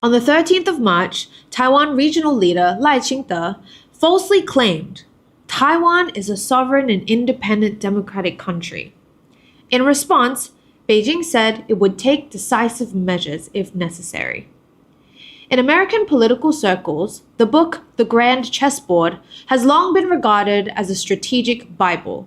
On the 13th of March, Taiwan regional leader赖清德falsely claimed Taiwan is a sovereign and independent democratic country. In response, Beijing said it would take decisive measures if necessary. In American political circles, the book The Grand Chessboard has long been regarded as a strategic Bible.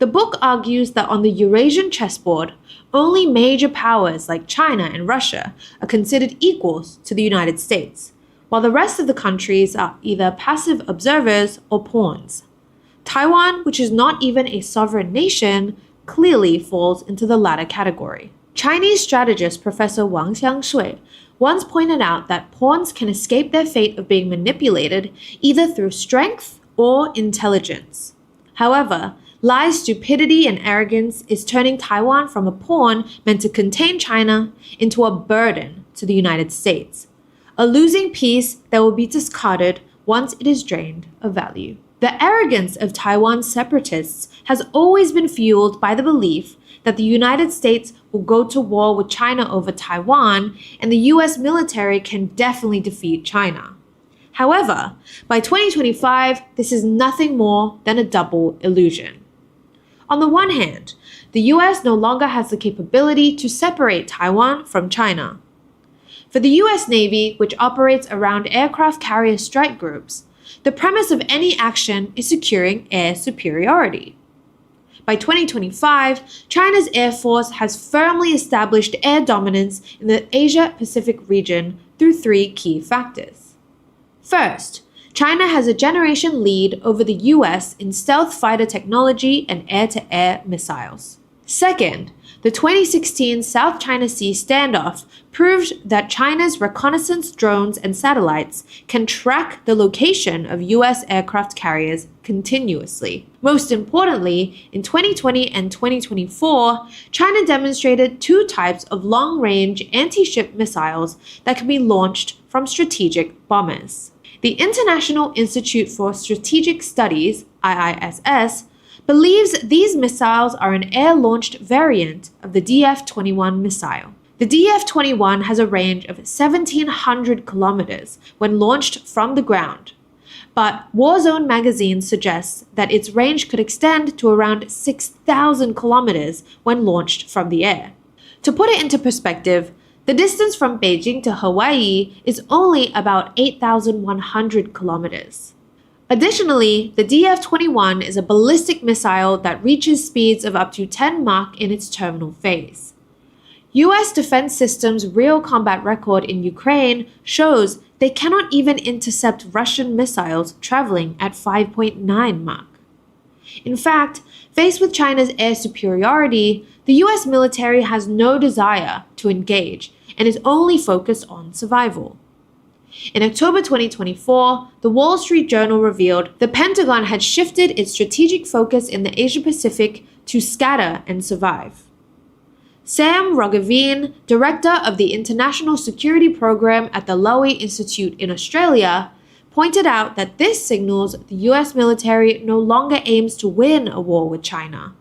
The book argues that on the Eurasian chessboard, only major powers like China and Russia are considered equals to the United States, while the rest of the countries are either passive observers or pawns. Taiwan, which is not even a sovereign nation, clearly falls into the latter category. Chinese strategist Professor Wang Xiangshui once pointed out that pawns can escape their fate of being manipulated either through strength or intelligence. However, Lai's stupidity and arrogance is turning Taiwan from a pawn meant to contain China into a burden to the United States, a losing piece that will be discarded once it is drained of value. The arrogance of Taiwan's separatists has always been fueled by the belief that the United States will go to war with China over Taiwan, and the US military can definitely defeat China. However, by 2025, this is nothing more than a double illusion. On the one hand, the US no longer has the capability to separate Taiwan from China. For the US Navy, which operates around aircraft carrier strike groups, the premise of any action is securing air superiority. By 2025, China's Air Force has firmly established air dominance in the Asia-Pacific region through three key factors. First, China has a generation lead over the US in stealth fighter technology and air-to-air missiles. Second, the 2016 South China Sea standoff proved that China's reconnaissance drones and satellites can track the location of US aircraft carriers continuously. Most importantly, in 2020 and 2024, China demonstrated two types of long-range anti-ship missiles that can be launched from strategic bombers. The International Institute for Strategic Studies, IISS, believes these missiles are an air-launched variant of the DF-21 missile. The DF-21 has a range of 1,700 kilometers when launched from the ground, but Warzone magazine suggests that its range could extend to around 6,000 kilometers when launched from the air. To put it into perspective, the distance from Beijing to Hawaii is only about 8,100 kilometers. Additionally, the DF-21 is a ballistic missile that reaches speeds of up to 10 Mach in its terminal phase. US Defense Systems' real combat record in Ukraine shows they cannot even intercept Russian missiles traveling at 5.9 Mach. In fact, faced with China's air superiority, the US military has no desire to engage and is only focused on survival. In October 2024, the Wall Street Journal revealed the Pentagon had shifted its strategic focus in the Asia-Pacific to scatter and survive. Sam Roggeveen, director of the International Security Program at the Lowy Institute in Australia, pointed out that this signals the US military no longer aims to win a war with China,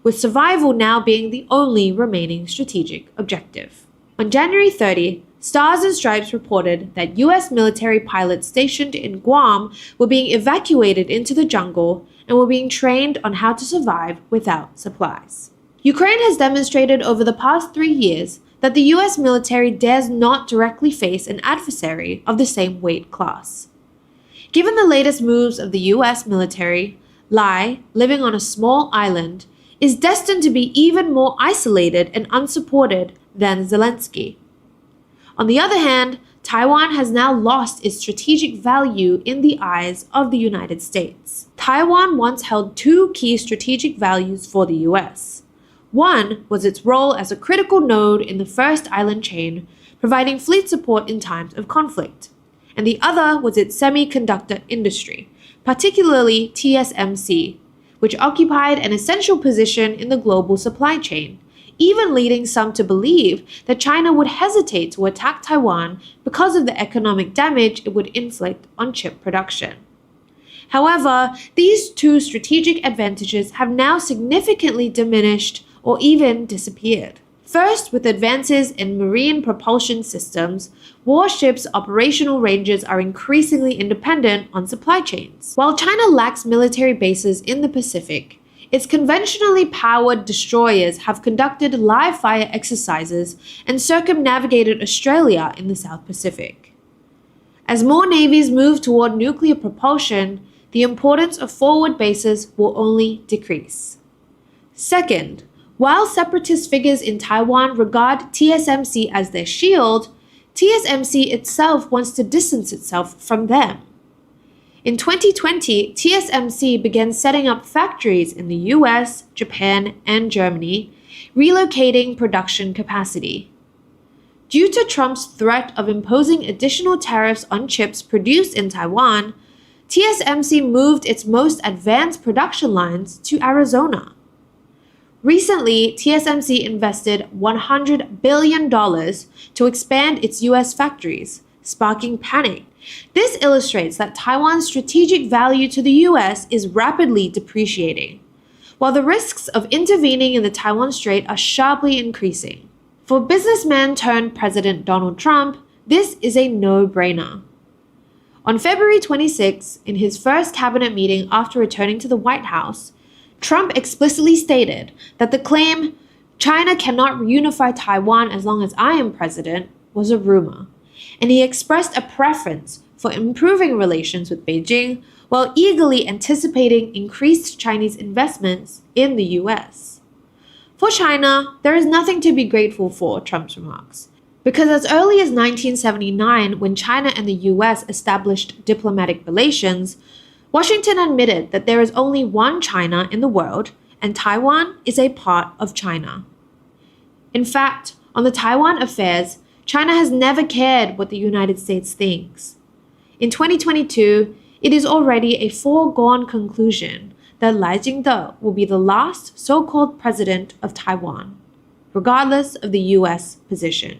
with survival now being the only remaining strategic objective. On January 30, Stars and Stripes reported that US military pilots stationed in Guam were being evacuated into the jungle and were being trained on how to survive without supplies. Ukraine has demonstrated over the past 3 years that the US military dares not directly face an adversary of the same weight class. Given the latest moves of the US military, Lai, living on a small island, is destined to be even more isolated and unsupported than Zelensky. On the other hand, Taiwan has now lost its strategic value in the eyes of the United States. Taiwan once held two key strategic values for the US. One was its role as a critical node in the first island chain, providing fleet support in times of conflict. And the other was its semiconductor industry, particularly TSMC, which occupied an essential position in the global supply chain, even leading some to believe that China would hesitate to attack Taiwan because of the economic damage it would inflict on chip production. However, these two strategic advantages have now significantly diminished or even disappeared. First, with advances in marine propulsion systems, warships' operational ranges are increasingly independent on supply chains. While China lacks military bases in the Pacific, its conventionally powered destroyers have conducted live-fire exercises and circumnavigated Australia in the South Pacific. As more navies move toward nuclear propulsion, the importance of forward bases will only decrease. Second, while separatist figures in Taiwan regard TSMC as their shield, TSMC itself wants to distance itself from them. In 2020, TSMC began setting up factories in the US, Japan, and Germany, relocating production capacity. Due to Trump's threat of imposing additional tariffs on chips produced in Taiwan, TSMC moved its most advanced production lines to Arizona. Recently, TSMC invested $100 billion to expand its US factories, sparking panic. This illustrates that Taiwan's strategic value to the US is rapidly depreciating, while the risks of intervening in the Taiwan Strait are sharply increasing. For businessman turned President Donald Trump, this is a no-brainer. On February 26, in his first cabinet meeting after returning to the White House, Trump explicitly stated that the claim, "China cannot reunify Taiwan as long as I am president," was a rumor, and he expressed a preference for improving relations with Beijing while eagerly anticipating increased Chinese investments in the US. For China, there is nothing to be grateful for, Trump's remarks, because as early as 1979, when China and the US established diplomatic relations, Washington admitted that there is only one China in the world, and Taiwan is a part of China. In fact, on the Taiwan affairs, China has never cared what the United States thinks. In 2022, it is already a foregone conclusion that Lai Ching-de will be the last so-called president of Taiwan, regardless of the US position.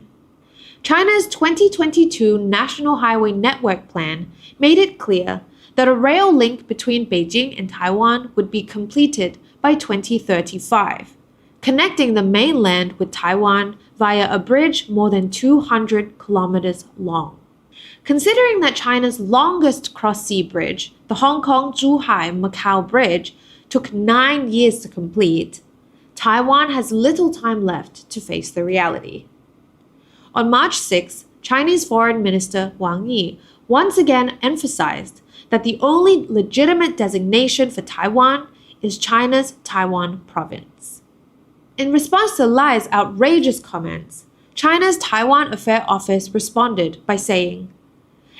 China's 2022 National Highway Network Plan made it clear that a rail link between Beijing and Taiwan would be completed by 2035, connecting the mainland with Taiwan via a bridge more than 200 kilometers long. Considering that China's longest cross-sea bridge, the Hong Kong-Zhuhai-Macau Bridge, took 9 years to complete, Taiwan has little time left to face the reality. On March 6, Chinese Foreign Minister Wang Yi once again emphasized that the only legitimate designation for Taiwan is China's Taiwan province. In response to Lai's outrageous comments, China's Taiwan Affairs Office responded by saying,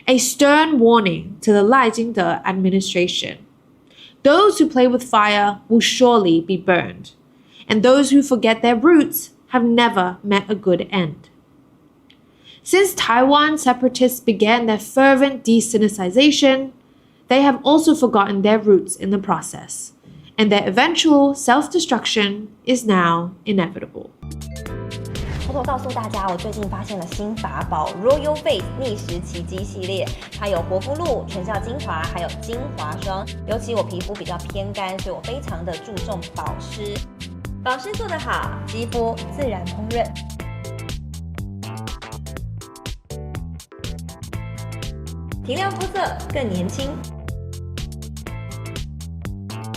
"A stern warning to the Lai Ching-de administration. Those who play with fire will surely be burned, and those who forget their roots have never met a good end." Since Taiwan separatists began their fervent de-Sinicization, they have also forgotten their roots in the process, and their eventual self-destruction is now inevitable. 偷偷告诉大家，我最近发现了新法宝 Royal Face 逆时奇迹系列，它有活肤露、全效精华，还有精华霜。尤其我皮肤比较偏干，所以我非常的注重保湿。保湿做得好，肌肤自然烹饪。提亮肤色更年轻，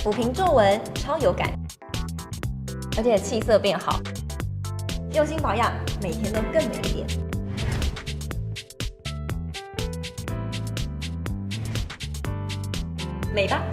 抚平皱纹超有感，而且气色变好。用心保养，每天都更美一点。美吧！